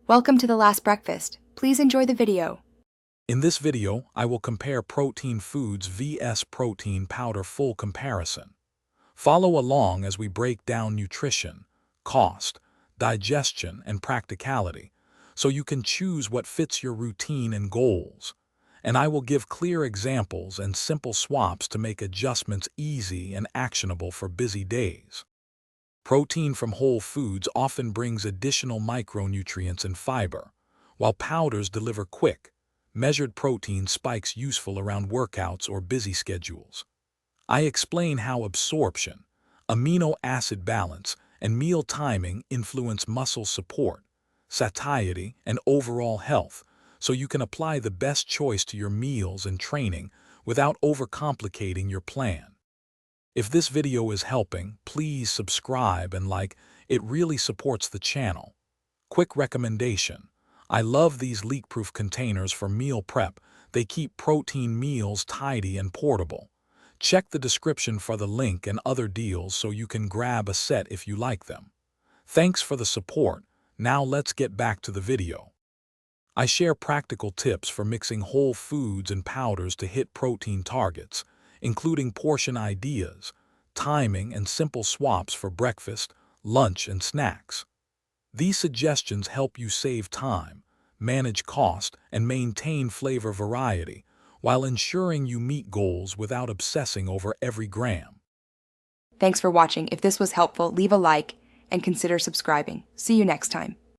Welcome to the last breakfast. Please enjoy the video. In this video, I will compare protein foods vs protein powder full comparison. Follow along as we break down nutrition, cost, digestion, and practicality, so you can choose what fits your routine and goals. And I will give clear examples and simple swaps to make adjustments easy and actionable for busy days. Protein from whole foods often brings additional micronutrients and fiber, while powders deliver quick, measured protein spikes useful around workouts or busy schedules. I explain how absorption, amino acid balance, and meal timing influence muscle support, satiety, and overall health, so you can apply the best choice to your meals and training without overcomplicating your plan. If this video is helping, please subscribe and like. It really supports the channel. Quick recommendation. I love these leak-proof containers for meal prep. They keep protein meals tidy and portable. Check the description for the link and other deals so you can grab a set if you like them. Thanks for the support. Now let's get back to the video. I share practical tips for mixing whole foods and powders to hit protein targets, including portion ideas, timing, and simple swaps for breakfast, lunch, and snacks. These suggestions help you save time, manage cost, and maintain flavor variety, while ensuring you meet goals without obsessing over every gram. Thanks for watching. If this was helpful, leave a like and consider subscribing. See you next time.